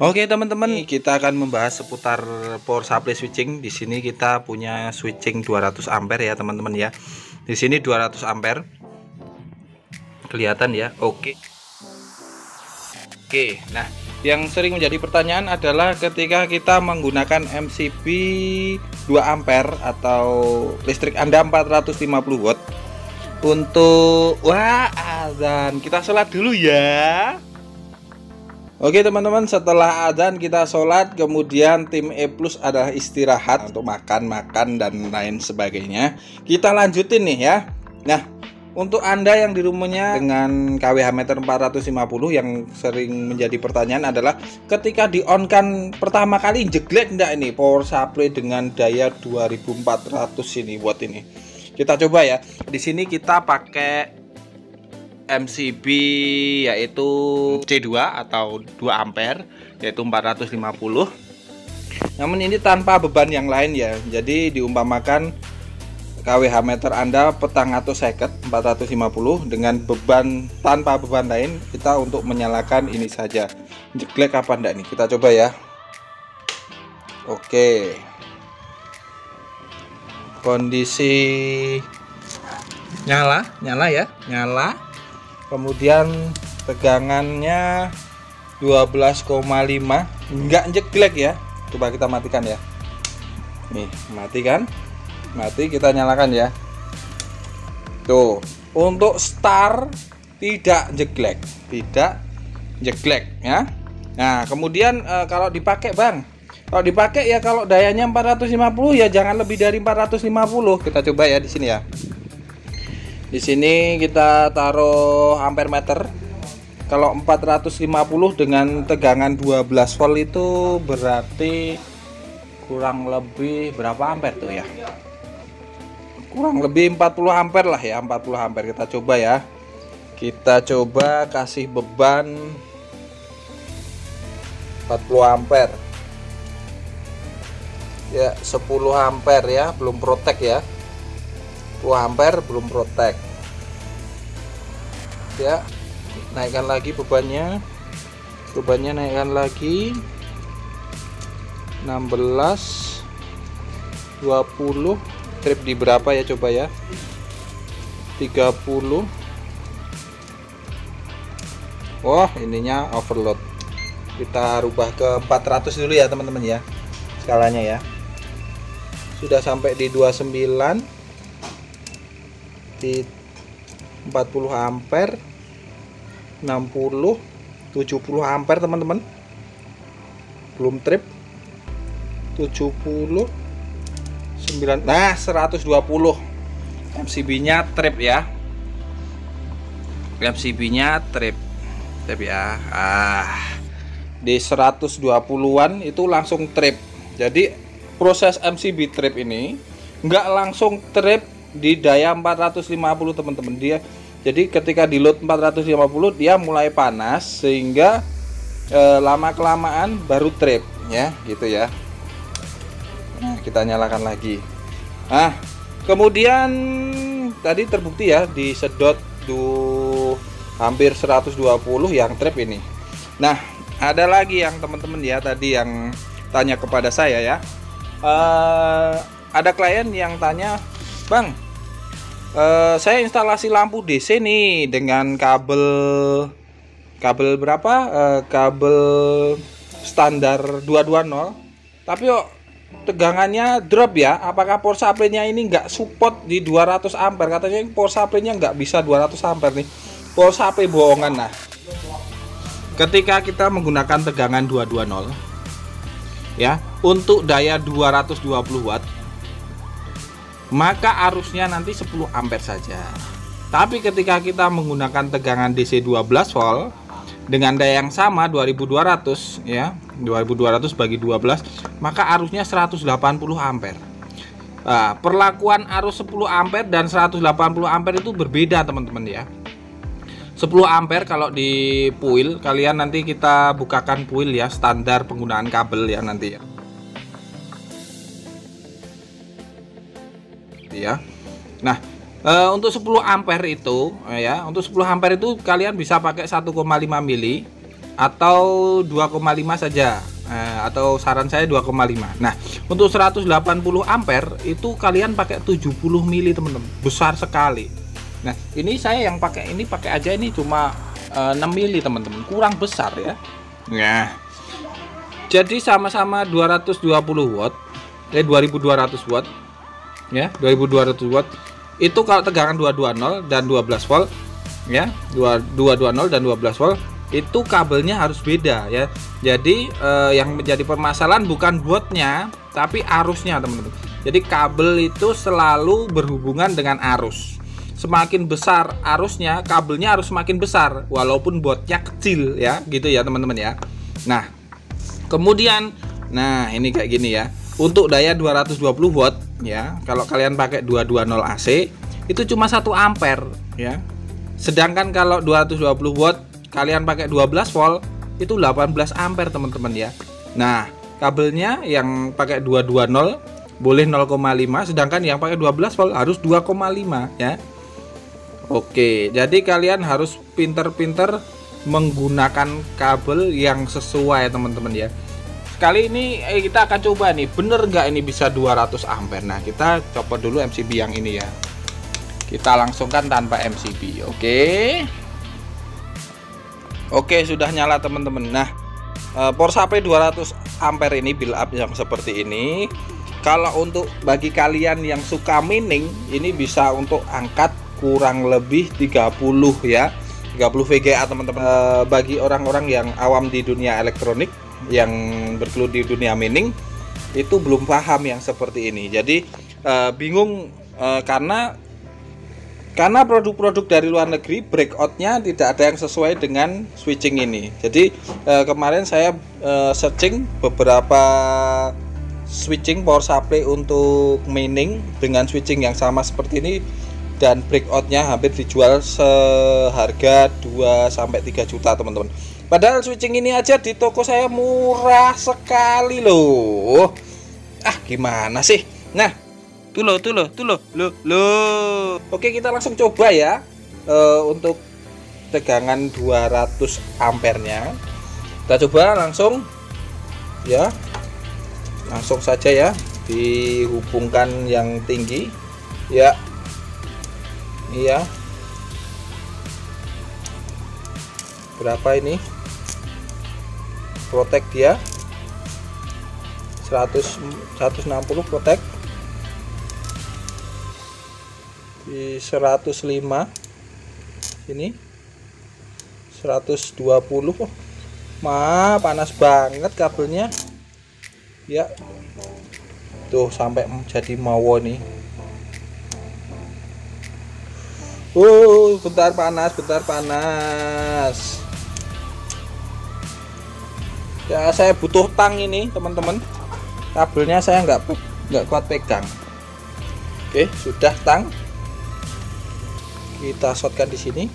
Oke teman-teman, kita akan membahas seputar power supply switching. Di sini kita punya switching 200 ampere ya teman-teman ya. Di sini 200 ampere. Kelihatan ya. Oke. Nah, yang sering menjadi pertanyaan adalah ketika kita menggunakan MCB 2 ampere atau listrik Anda 450 watt untuk azan. Kita sholat dulu ya. Oke teman-teman, setelah adzan kita sholat, kemudian tim E Plus adalah istirahat untuk makan dan lain sebagainya. Kita lanjutin nih ya. Nah, untuk Anda yang di rumahnya dengan kWh meter 450 yang sering menjadi pertanyaan adalah ketika di on kan pertama kali jeglek enggak ini power supply dengan daya 2400 ini watt ini. Kita coba ya. Di sini kita pakai MCB yaitu C2 atau 2 ampere yaitu 450. Namun ini tanpa beban yang lain ya. Jadi diumpamakan kWh meter Anda petang atau seket 450 dengan beban tanpa beban lain, kita untuk menyalakan ini saja. Jeglek apa enggak nih? Kita coba ya. Oke. Kondisi nyala ya, nyala. Kemudian tegangannya 12,5, enggak jeglek ya. Coba kita matikan ya. Nih, mati kan? Mati, kita nyalakan ya. Tuh, untuk start tidak jeglek ya. Nah, kemudian kalau dipakai Bang, kalau dipakai ya kalau dayanya 450 ya jangan lebih dari 450. Kita coba ya di sini ya. Di sini kita taruh ampere meter. Kalau 450 dengan tegangan 12 volt itu berarti kurang lebih berapa ampere tuh ya? Kurang lebih 40 ampere lah ya, 40 ampere. Kita coba ya. Kita coba kasih beban 40 ampere. Ya, 10 ampere ya, belum protek ya. 10 ampere belum protek ya. Naikkan lagi bebannya naikkan lagi 16 20 trip di berapa ya, coba ya, 30. Wah, ininya overload. Kita rubah ke 400 dulu ya teman-teman ya, skalanya ya. Sudah sampai di 29 di 40 ampere, 60, 70 ampere teman-teman. Belum trip. 70 9, nah 120 MCB nya trip ya. MCB nya trip ya. Di 120-an itu langsung trip. Jadi proses MCB trip ini nggak langsung trip di daya 450 teman-teman. Dia jadi ketika di load 450 dia mulai panas sehingga lama kelamaan baru trip ya, gitu ya. Nah, kita nyalakan lagi. Nah, kemudian tadi terbukti ya disedot hampir 120 yang trip ini. Nah, ada lagi yang teman-teman ya tadi yang tanya kepada saya ya. Ada klien yang tanya, Bang, saya instalasi lampu DC nih dengan kabel berapa? Kabel standar 220, tapi kok tegangannya drop ya. Apakah power supply-nya ini nggak support di 200 ampere? Katanya power supply-nya nggak bisa 200 ampere nih. Power supply bohongan. Nah, ketika kita menggunakan tegangan 220 ya, untuk daya 220 watt, maka arusnya nanti 10 ampere saja. Tapi ketika kita menggunakan tegangan DC 12 volt dengan daya yang sama 2200 ya, 2200 bagi 12, maka arusnya 180 ampere. Nah, perlakuan arus 10 ampere dan 180 ampere itu berbeda teman-teman ya. 10 ampere kalau di puil, kalian nanti kita bukakan puil ya, standar penggunaan kabel ya nanti ya. Ya. Nah, untuk 10 ampere itu ya, untuk 10 ampere itu kalian bisa pakai 1,5 mili atau 2,5 saja, atau saran saya 2,5. Nah, untuk 180 ampere itu kalian pakai 70 mili teman-teman, besar sekali. Nah, ini saya yang pakai ini pakai aja ini cuma 6 mili teman-teman, kurang besar ya. Nah, jadi sama-sama 220 watt, 2200 watt ya, 2200 watt. Itu kalau tegangan 220 dan 12 volt ya, 220 dan 12 volt itu kabelnya harus beda ya. Jadi yang menjadi permasalahan bukan wattnya tapi arusnya teman-teman. Jadi kabel itu selalu berhubungan dengan arus. Semakin besar arusnya, kabelnya harus semakin besar walaupun wattnya kecil ya, gitu ya teman-teman ya. Nah, kemudian nah ini kayak gini ya. Untuk daya 220 watt ya, kalau kalian pakai 220 AC itu cuma 1 ampere ya. Sedangkan kalau 220 watt kalian pakai 12 volt itu 18 ampere teman-teman ya. Nah, kabelnya yang pakai 220 boleh 0,5, sedangkan yang pakai 12 volt harus 2,5 ya. Oke, jadi kalian harus pinter-pinter menggunakan kabel yang sesuai teman-teman ya. Kali ini kita akan coba nih, bener nggak ini bisa 200 ampere. Nah, kita coba dulu MCB yang ini ya. Kita langsungkan tanpa MCB. Oke, sudah nyala teman-teman. Nah, power supply 200 ampere ini build up yang seperti ini. Kalau untuk bagi kalian yang suka mining, ini bisa untuk angkat kurang lebih 30 ya, 30 VGA teman-teman. Bagi orang-orang yang awam di dunia elektronik, yang bergelut di dunia mining, itu belum paham yang seperti ini. Jadi bingung karena produk-produk dari luar negeri breakoutnya tidak ada yang sesuai dengan switching ini. Jadi kemarin saya searching beberapa switching power supply untuk mining dengan switching yang sama seperti ini, dan breakoutnya hampir dijual seharga 2-3 juta teman-teman. Padahal switching ini aja di toko saya murah sekali loh. Ah, gimana sih? Nah, tuh loh. Oke, kita langsung coba ya. Untuk tegangan 200 ampernya kita coba langsung ya, langsung saja ya, dihubungkan yang tinggi ya. Iya, berapa ini protect dia 160 protect di 105 ini 120. Oh, panas banget kabelnya ya, tuh sampai jadi mawo nih. Bentar panas. Ya, saya butuh tang ini teman-teman. Kabelnya saya nggak kuat pegang. Oke, sudah tang. Kita shotkan di sini.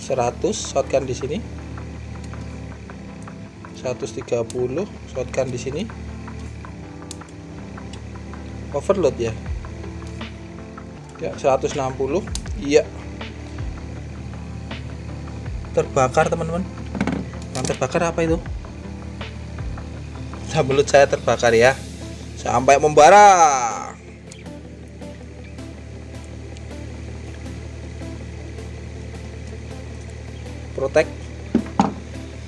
100 shotkan di sini. 130 shotkan di sini. Overload ya. Ya, 160. Iya, terbakar teman-teman. Yang terbakar apa itu? Nah, mulut saya terbakar ya, sampai membara. Protect,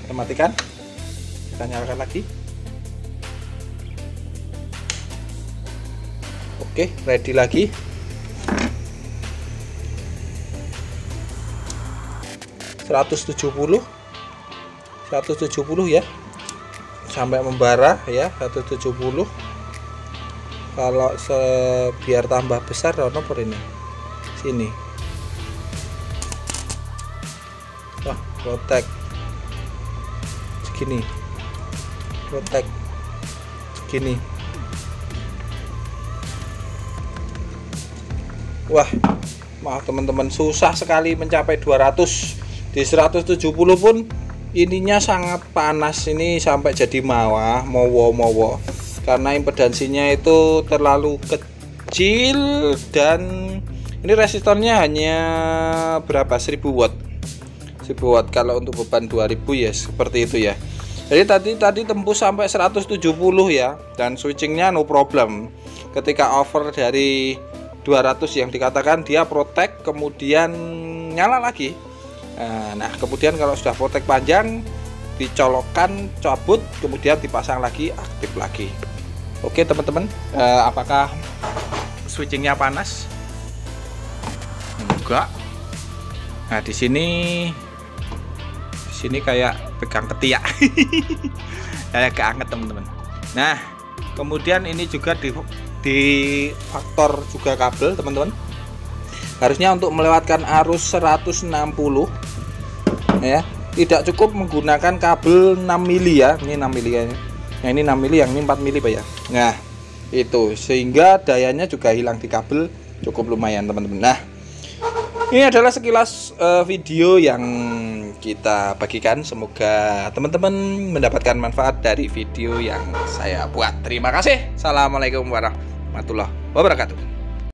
kita matikan, kita nyalakan lagi. Oke, ready lagi. Seratus 170 ya, sampai membara ya, 170. Kalau biar tambah besar nomor ini sini. Wah, protect segini, protect segini. Wah, maaf teman-teman, susah sekali mencapai 200. Di 170 pun ininya sangat panas, ini sampai jadi mowo karena impedansinya itu terlalu kecil, dan ini resistornya hanya berapa, 1000 watt 1000 watt. Kalau untuk beban 2000 ya seperti itu ya. Jadi tadi tembus sampai 170 ya, dan switchingnya no problem. Ketika over dari 200 yang dikatakan dia protek, kemudian nyala lagi. Nah kemudian kalau sudah protek panjang, dicolokkan, cabut, kemudian dipasang lagi, aktif lagi. Oke teman-teman, apakah switchingnya panas? Enggak. Nah di sini kayak pegang ketiak. Kayak keanget teman-teman. Nah kemudian ini juga di faktor juga kabel teman-teman. Harusnya untuk melewatkan arus 160 ya, tidak cukup menggunakan kabel 6 mili ya. Ini 6 mili ya. Nah ini 6 mili, yang ini 4 mili Pak ya. Nah itu sehingga dayanya juga hilang di kabel, cukup lumayan teman-teman. Nah ini adalah sekilas video yang kita bagikan. Semoga teman-teman mendapatkan manfaat dari video yang saya buat. Terima kasih. Assalamualaikum warahmatullahi wabarakatuh.